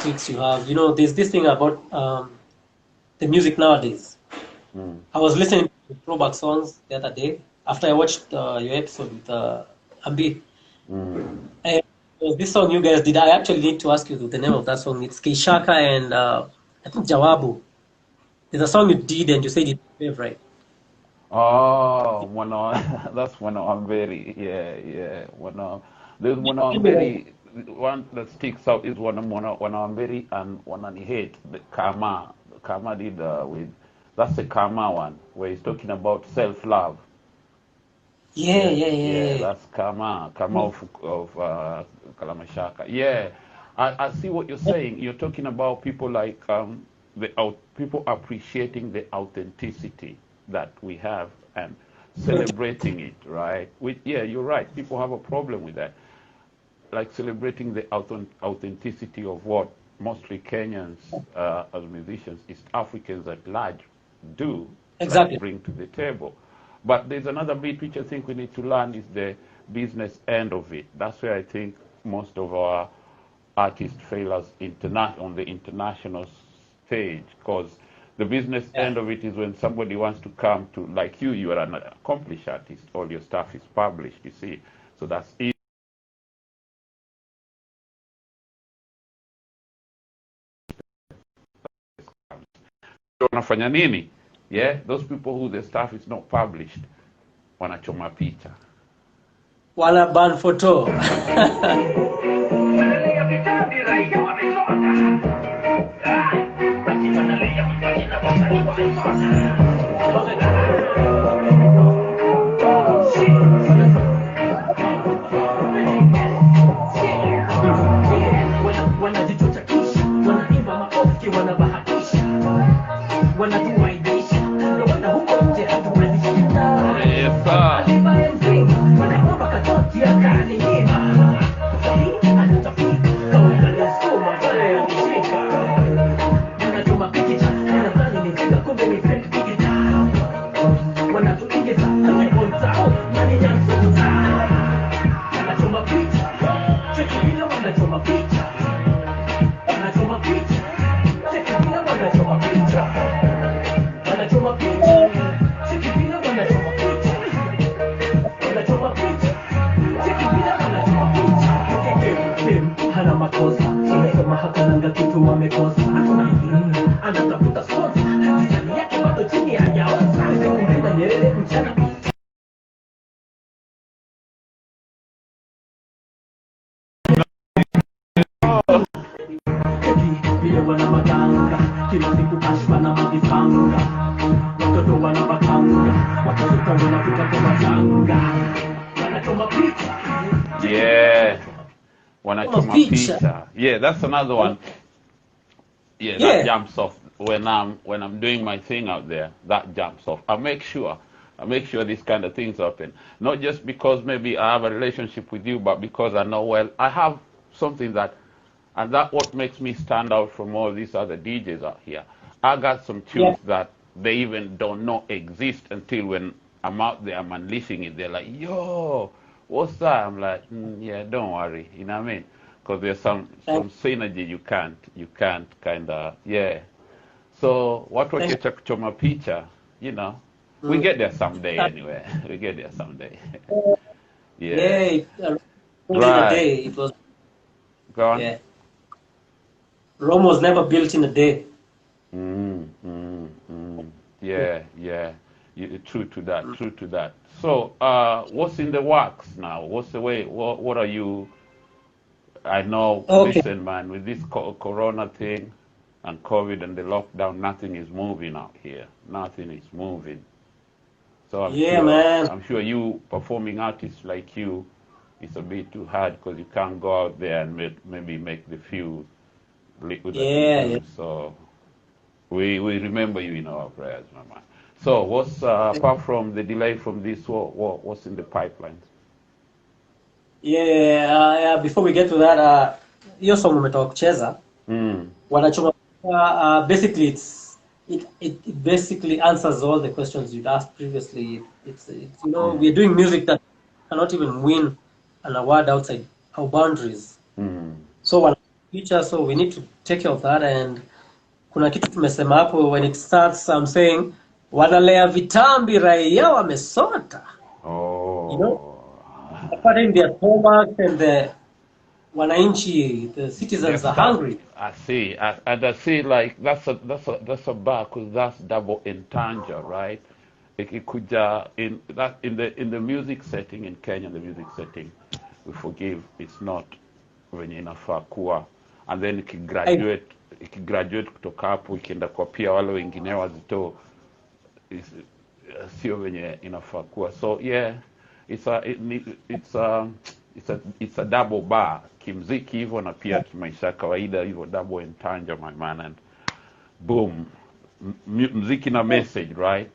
tweaks you have. You know, there's this thing about the music nowadays. I was listening to throwback songs the other day after I watched your episode with Ambi. And there was this song you guys did. I actually need to ask you the name of that song. It's Keishaka and I think Jawabu. There's a song you did and you said it's your favorite. Oh, that's one I'm very, yeah. There's one I'm very, one that sticks out is one I'm very, and one I hate, the Karma. Karma did with, that's the Karma one, where he's talking about self-love. Yeah. That's Karma of Kalamashaka. Yeah, I see what you're saying. You're talking about people like people appreciating the authenticity that we have and celebrating it, right? Yeah, you're right. People have a problem with that, like celebrating the authenticity of what mostly Kenyans as musicians, East Africans at large do, Exactly. like bring to the table. But there's another bit which I think we need to learn is the business end of it. That's where I think most of our artists fail us on the international stage, because the business end of it is when somebody wants to come to, like you are an accomplished artist, all your stuff is published, you see. So that's it. Wanafanya nini? Yeah, those people who the stuff is not published, wanachoma picha. Wana ban photo. Yeah, wanachoma picha. Yeah, that's another one. Yeah, that jumps off when I'm doing my thing out there. That jumps off. I make sure these kind of things happen. Not just because maybe I have a relationship with you, but because I know, well, I have something that, and that's what makes me stand out from all these other DJs out here. I got some tunes that they even don't know exist until when I'm out there, I'm unleashing it. They're like, yo, what's that? I'm like, yeah, don't worry. You know what I mean? Because there's some synergy you can't kind of, yeah. So what was your choma picha? You know, we get there someday anyway. We get there someday. Yeah, right. Day. It was. Go on. Yeah. Rome was never built in a day. Yeah. True to that. So, what's in the works now? What's the way? What are you? I know. Listen, man, with this corona thing and COVID and the lockdown, nothing is moving out here. Nothing is moving. So I'm sure you performing artists like you, it's a bit too hard because you can't go out there and maybe make the few liquid. So we remember you in our prayers, my man. So what's apart from the delay from this, what's in the pipeline? Before we get to that, hiyo song umetoka kucheza. Wanachoma basically it basically answers all the questions you'd asked previously. It's you know, we're doing music that cannot even win an award outside our boundaries. So future, so we need to take care of that. And kuna kitu tumesema hapo, when it starts, I'm saying wanalea vitambi raia wamesota. Oh. You know, according to their stomachs and the wananchi, the citizens are hungry. I see, and I see like that's a bar because that's double entendre, right? Ikikuja in the music setting in Kenya, the music setting, we forgive, it's not venye inafaa kuwa, and then ikigraduate kutoka hapo ikienda kwa pia wale wengine wazito sio venye inafaa kuwa. So yeah, it's a double bar kimziki hivyo na pia kimaisha kawaida hivyo, double entendre my man, and boom, mziki na message, right?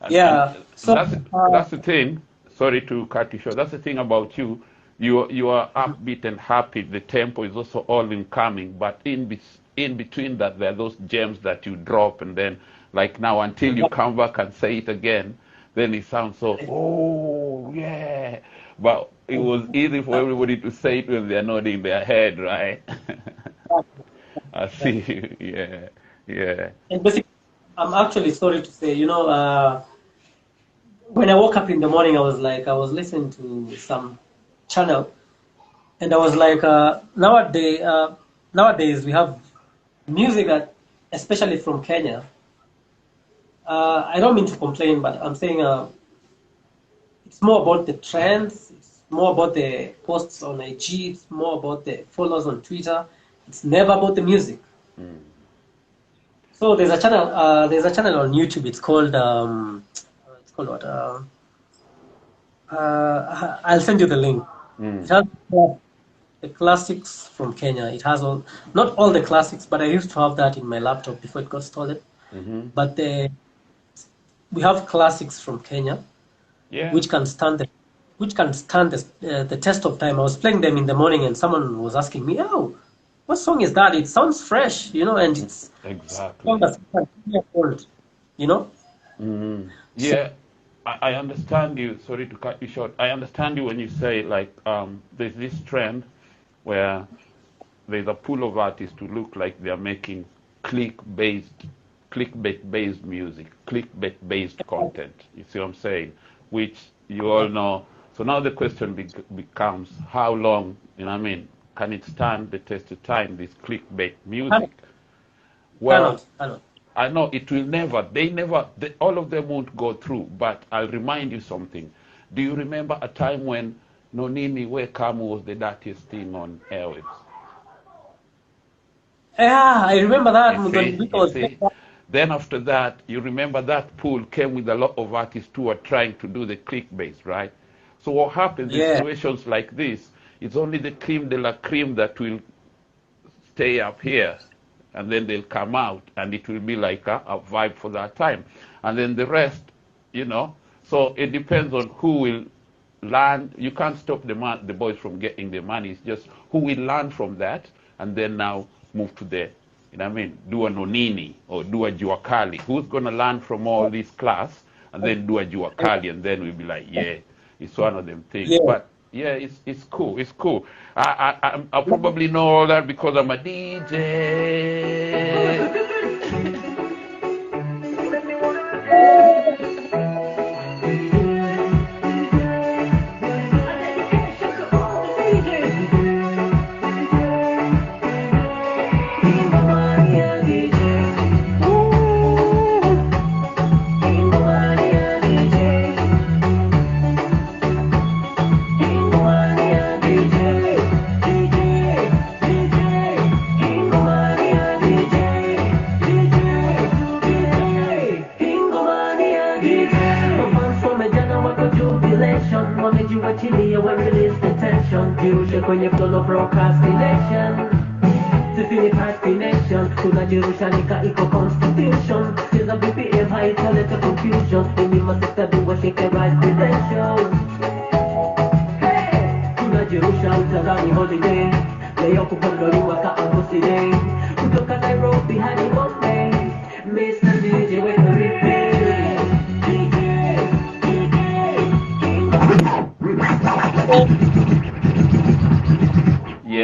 Yeah. So that's the thing. Sorry to cut you short. That's the thing about you. You are upbeat and happy. The tempo is also all incoming, but in between that, there are those gems that you drop, and then like now until you come back and say it again, then it sounds so, oh yeah. But it was easy for everybody to say it when they're nodding their head, right? I see you. Yeah, yeah. And basically, I'm actually sorry to say, when I woke up in the morning, I was listening to some channel, and I was like, nowadays we have music that, especially from Kenya. I don't mean to complain, but I'm saying it's more about the trends, it's more about the posts on IG, it's more about the followers on Twitter. It's never about the music. Mm. So there's a channel on YouTube. It's called what? I'll send you the link. Mm. It has the classics from Kenya. It has not all the classics, but I used to have that in my laptop before it got stolen. Mm-hmm. But we have classics from Kenya, which can stand the test of time. I was playing them in the morning, and someone was asking me, "Oh, what song is that? It sounds fresh, and it's exactly old, Mm-hmm. Yeah, I understand you. Sorry to cut you short. I understand you when you say like there's this trend where there's a pool of artists who look like they're making clickbait-based music, clickbait-based content. You see what I'm saying? Which you all know. So now the question becomes, how long, can it stand the test of time, this clickbait music? Well, I know it will never, all of them won't go through, but I'll remind you something. Do you remember a time when Nonini Wekamu was the dirtiest thing on airwaves? Yeah, I remember that. You see? Then after that, you remember that pool came with a lot of artists who are trying to do the clickbait, right? So what happens in situations like this, it's only the cream de la cream that will stay up here, and then they'll come out, and it will be like a vibe for that time. And then the rest, so it depends on who will learn. You can't stop the boys from getting the money. It's just who will learn from that, and then now move to the, do a Nonini or do a Juakali. Who's going to learn from all this class and then do a Juakali, and then we'll be like, yeah, it's one of them things. Yeah. But yeah, it's cool. It's cool. I probably know all that because I'm a DJ. Kwenye flow procrastination Sifini procrastination Tunajirushanika iko constitution Siza BPM haitaleta confusion Ini masista duwa shake right credentials Tunajirusha utadhani holiday Leo kupandoliwa ka Agosti Day Kutoka Nairobi hadi Bombay Mr. DJ with the repeat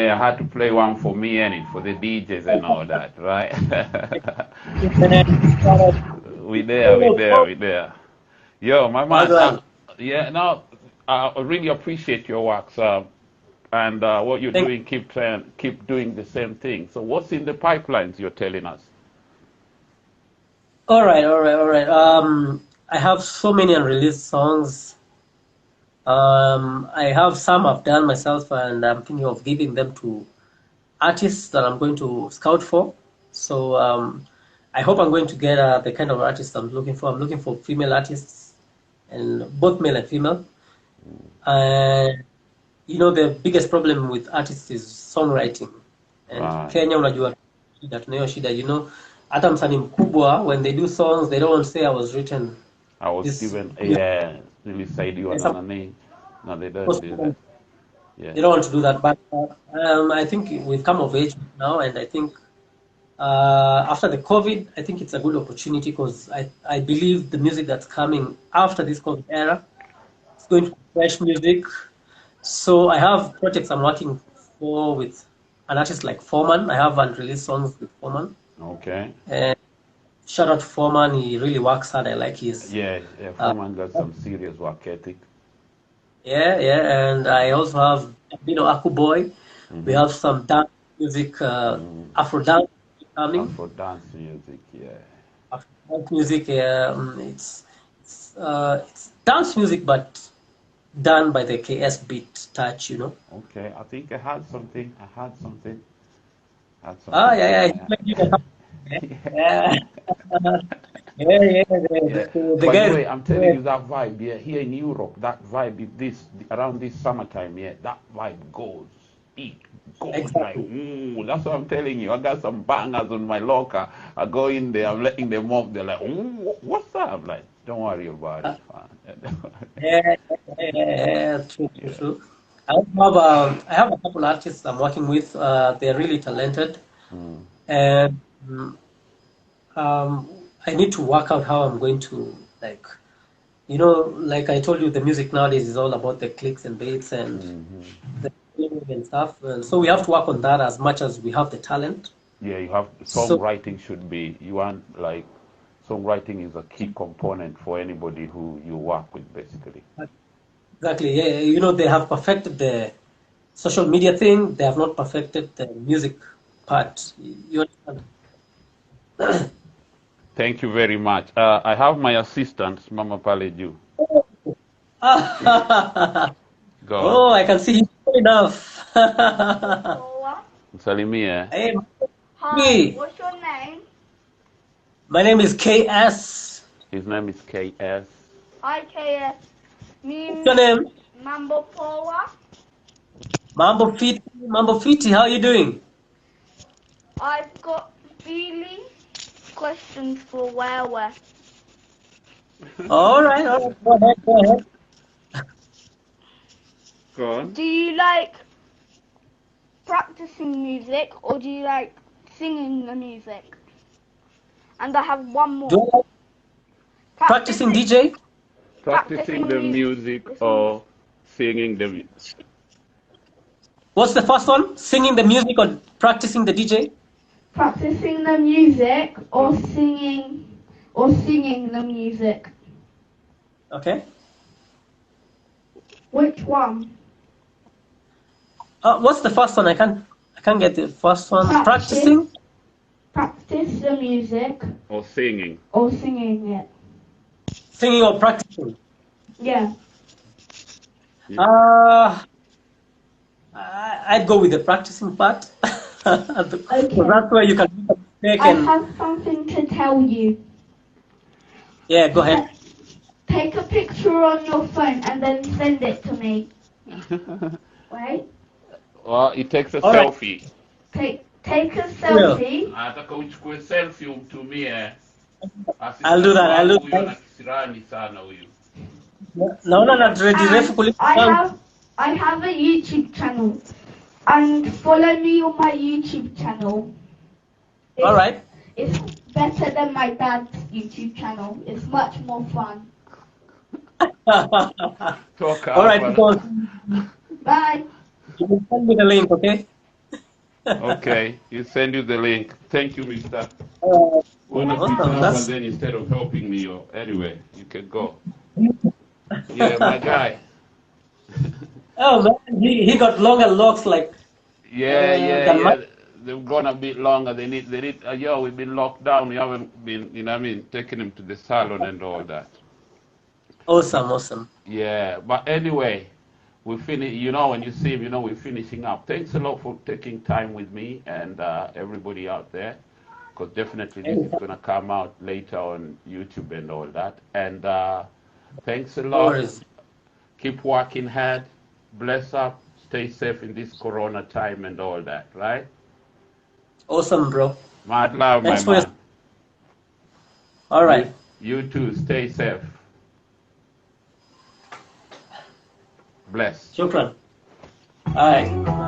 Yeah, I had to play one for me and for the DJs and all that, right? we there. Yo, my man. Yeah, no, I really appreciate your work, sir, and what you're doing. Keep doing the same thing. So, what's in the pipelines you're telling us? All right. I have so many unreleased songs. I have some I've done myself, and I'm thinking of giving them to artists that I'm going to scout for. So I hope I'm going to get the kind of artists I'm looking for. I'm looking for female artists, and both male and female. And the biggest problem with artists is songwriting. And Kenya, unajua shida tunayo shida, hata msanii mkubwa, when they do songs, they don't say I was given, nilisaidiwa na nani. No, they don't do that. Yeah. They don't want to do that, but I think we've come of age now, and I think after the COVID, I think it's a good opportunity, because I believe the music that's coming after this COVID era is going to be fresh music. So I have projects I'm working for with an artist like Foreman. I have unreleased songs with Foreman. Okay. Shout out to Foreman. He really works hard. I like his... Yeah, Foreman got some serious work ethic. Yeah, and I also have Aku Boy. Mm-hmm. We have some dance music, Afro dance coming. Afro dance music, yeah. Afro dance music, it's dance music, but done by the KS beat touch, Okay, I think I had something. Yeah. Yeah. By the way, I'm telling you that vibe, here in Europe, that vibe is around this summertime, that vibe goes. It goes exactly. Like, ooh, that's what I'm telling you. I got some bangers on my locker. I go in there, I'm letting them off. They're like, ooh, what's that? I'm like, don't worry about it, man. Yeah, true. I have a couple artists I'm working with. They're really talented. And I need to work out how I'm going to, like I told you, the music nowadays is all about the clicks and baits and the and stuff. And so we have to work on that as much as we have the talent. Yeah, you have songwriting songwriting is a key component for anybody who you work with, basically. Exactly. Yeah, they have perfected the social media thing. They have not perfected the music part. You understand? Thank you very much. I have my assistant, Mama Paleju. Go on. Oh, I can see him enough. Salimia. Hey, hi, what's your name? My name is KS. His name is KS. Hi, KS. What's your name? Mambo Poa. Mambo Fiti, how are you doing? I've got feeling questions for Wewe. All right. Go ahead. Go on. Do you like practicing music, or do you like singing the music? And I have one more. Do you like practicing DJ? Practicing the music or singing the music? What's the first one? Singing the music or practicing the DJ? Practicing the music or singing the music. Okay. Which one? What's the first one? I can't get the first one. Practicing? Practice the music. Or singing. Or singing it. Singing or practicing? Yeah. I'd go with the practicing part. Okay. So that's where you can make a mistake. I have something to tell you. Yeah, go ahead. Take a picture on your phone and then send it to me. Right? Well, it takes a selfie. Take a selfie. Nataka uchukue selfie umtumie. I'll do that. I have a YouTube channel, and follow me on my YouTube channel. All right. It's better than my dad's YouTube channel. It's much more fun. Talk all right, bye. You can send me the link, okay? Okay, he send you the link. Thank you, Mister. When I pick Awesome. up, and That's then instead of helping me, or anyway, you can go. Yeah, my guy. oh man, he got longer locks like Yeah, yeah, than mine. yeah. They've gone a bit longer. They need. Yo, we've been locked down. We haven't been, you know what I mean, taking him to the salon and all that. Awesome, awesome. Yeah, but anyway, we finish. You know, when you see him, you know, we're finishing up. Thanks a lot for taking time with me and everybody out there, because definitely this is gonna come out later on YouTube and all that. And thanks a No lot. worries. Keep working hard. Bless up. Stay safe in this Corona time and all that. Right? Awesome, bro. Mad love, my Thanks for your. man. All right. You too. Stay safe. Bless. Shukran. All right.